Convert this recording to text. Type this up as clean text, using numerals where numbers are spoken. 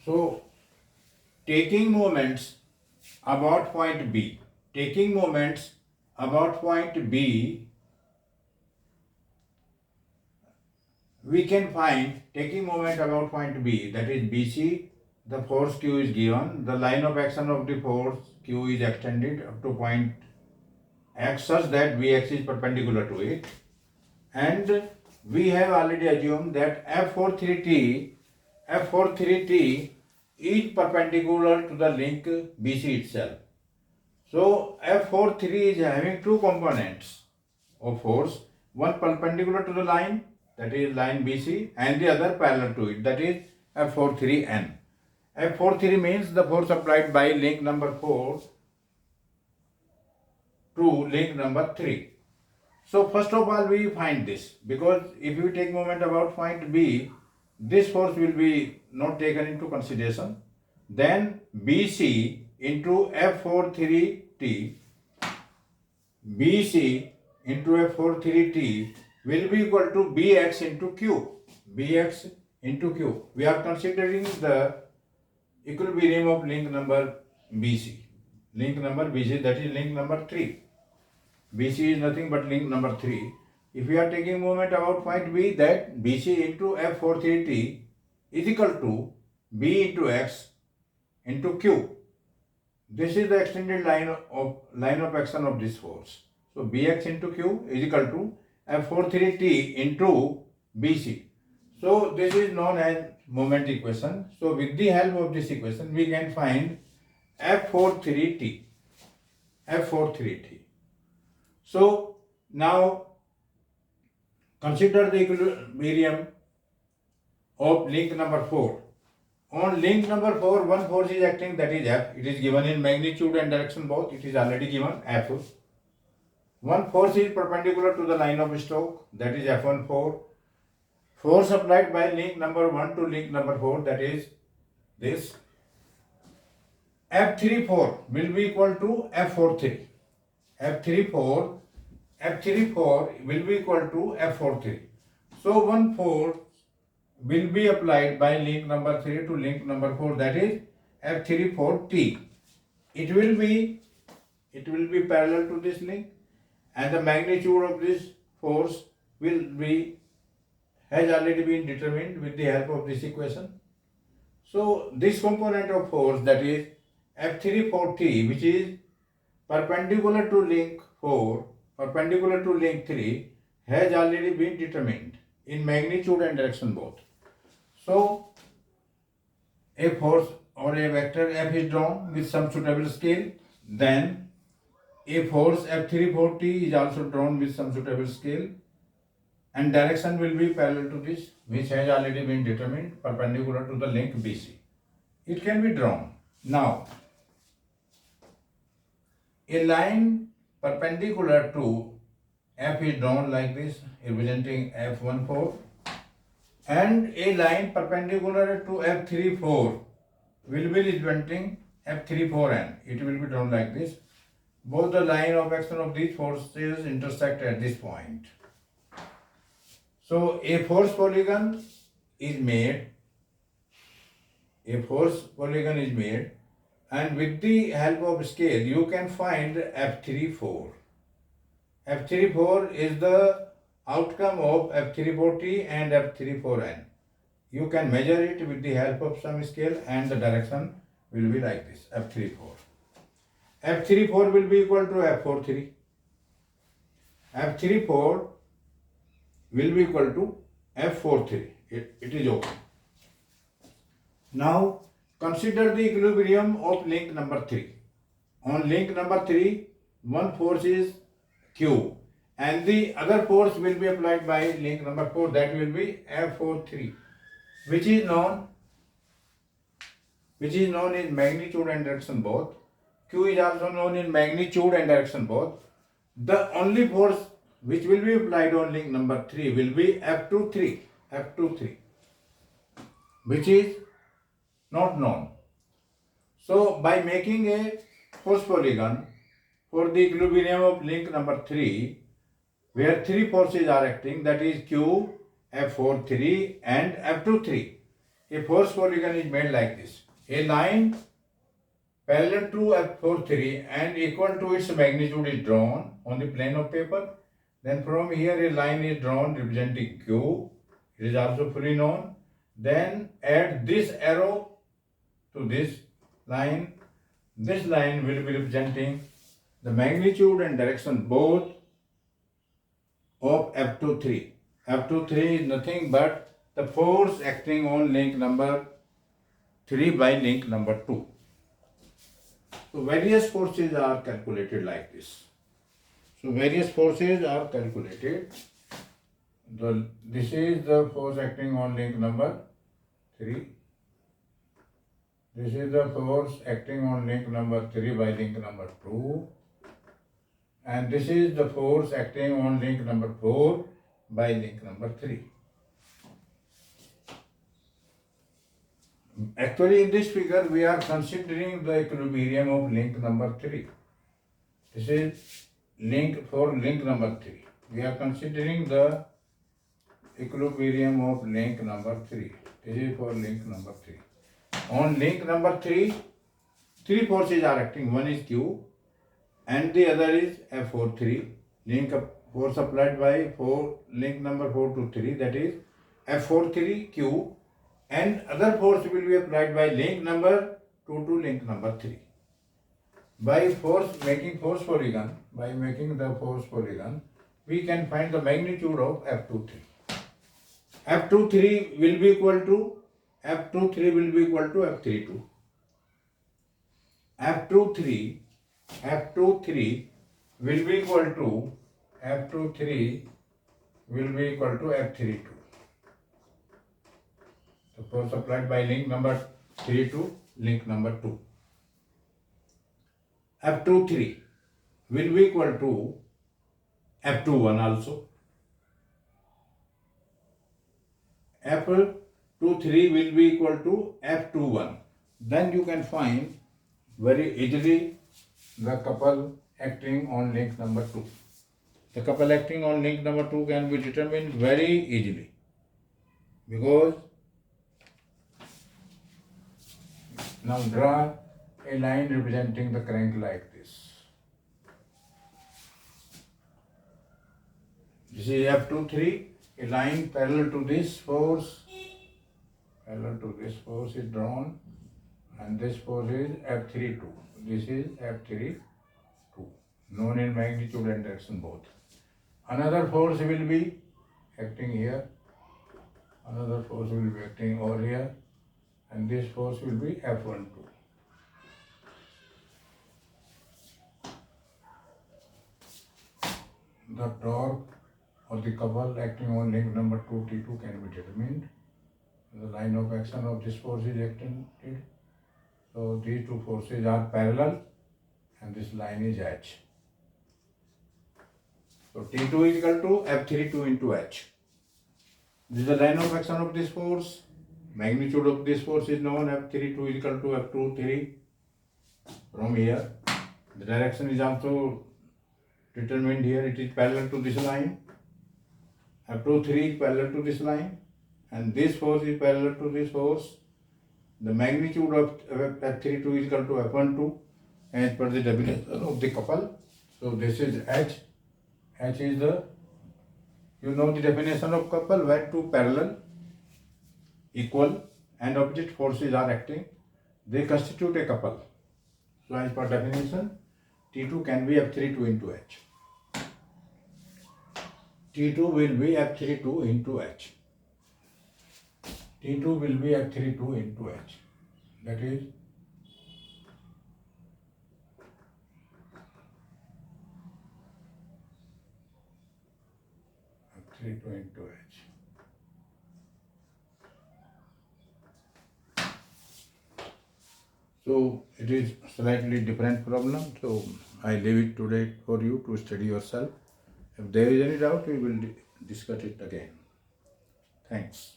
So taking moments about point B, taking moments about point B, we can find taking moment about point B, that is BC, the force Q is given, the line of action of the force Q is extended up to point X such that Bx is perpendicular to it, and we have already assumed that F43T is perpendicular to the link BC itself. So F43 is having two components of force, one perpendicular to the line, that is line BC, and the other parallel to it, that is F43N. F43 means the force applied by link number 4 to link number 3. So first of all we find this, because if we take moment about point B, this force will be not taken into consideration. Then BC into F43T, BC into F43T will be equal to Bx into Q. Bx into Q. We are considering the equilibrium of link number BC. Link number BC, that is link number 3. BC is nothing but link number 3. If we are taking moment about point B, that BC into F43T is equal to B into X into Q. This is the extended line of action of this force. So Bx into Q is equal to F43T into BC. So this is known as moment equation. So with the help of this equation, we can find F43T. F43T. So now consider the equilibrium of link number 4. On link number 4, one force is acting, that is F. It is given in magnitude and direction both. It is already given, F. One force is perpendicular to the line of Stokes, that is F14. Force applied by link number 1 to link number 4, that is this. F34 will be equal to F43. F34 will be equal to F43. So one force will be applied by link number 3 to link number 4, that is F34T. It will be parallel to this link, and the magnitude of this force has already been determined with the help of this equation. So this component of force, that is F34T, which is perpendicular to link 4, perpendicular to link 3, has already been determined in magnitude and direction both. So a force or a vector F is drawn with some suitable scale. Then a force F34T is also drawn with some suitable scale, and direction will be parallel to this, which has already been determined, perpendicular to the link BC. It can be drawn. Now, a line perpendicular to F is drawn like this, representing F14, and a line perpendicular to F34 will be representing F34N. It will be drawn like this. Both the line of action of these forces intersect at this point. So a force polygon is made. And with the help of scale, you can find F34. F34 is the outcome of F34T and F34N. You can measure it with the help of some scale, and the direction will be like this, F34. F34 will be equal to F43. F34 will be equal to F43. It is okay. Now consider the equilibrium of link number 3. On link number 3, one force is Q, and the other force will be applied by link number 4, that will be F43, which is known in magnitude and direction both. Q is also known in magnitude and direction both. The only force which will be applied on link number 3 will be F23, which is not known. So by making a force polygon for the equilibrium of link number 3, where 3 forces are acting, that is Q, F43 and F23, a force polygon is made like this. A line parallel to F43 and equal to its magnitude is drawn on the plane of paper. Then from here a line is drawn representing Q. It is also fully known. Then add this arrow to this line. This line will be representing the magnitude and direction both of F23. F23 is nothing but the force acting on link number 3 by link number 2. So various forces are calculated like this. So various forces are calculated. This is the force acting on link number 3. This is the force acting on link number 3 by link number 2. And this is the force acting on link number 4 by link number 3. Actually, in this figure, we are considering the equilibrium of link number 3. This is link number 3. We are considering the equilibrium of link number 3. This is for link number 3. On link number 3, three forces are acting. One is Q and the other is F43. Link force applied by link number 4 to 3, that is F43Q, and other force will be applied by link number 2 to link number 3. By making the force polygon, we can find the magnitude of F23. F23 will be equal to F32. F23 will be equal to F32. The force applied by link number 3 to link number 2. F23 will be equal to F21 also. F23 will be equal to F21. Then you can find very easily the couple acting on link number 2. The couple acting on link number 2 can be determined very easily, because now draw a line representing the crank like this. This is F23, a line parallel to this force is drawn, and this force is F32. This is F32, known in magnitude and direction both. Another force will be acting here, another force will be acting over here, and this force will be F12. The torque of the couple acting on link number 2 T2 can be determined. The line of action of this force is acting. So these two forces are parallel and this line is H. So T2 is equal to F32 into H. This is the line of action of this force. Magnitude of this force is known. F32 is equal to F23. From here, the direction is also determined here. It is parallel to this line. F23 is parallel to this line, and this force is parallel to this force. The magnitude of F32 is equal to F12 as per the definition of the couple. So this is H. H is the, the definition of couple, where two parallel, equal and opposite forces are acting. They constitute a couple. So as per definition, T2 can be F32 into H. T2 will be F32 into H. T2 will be F32 into H. That is F32 into H. So it is slightly different problem. So I leave it today for you to study yourself. If there is any doubt, we will discuss it again. Thanks.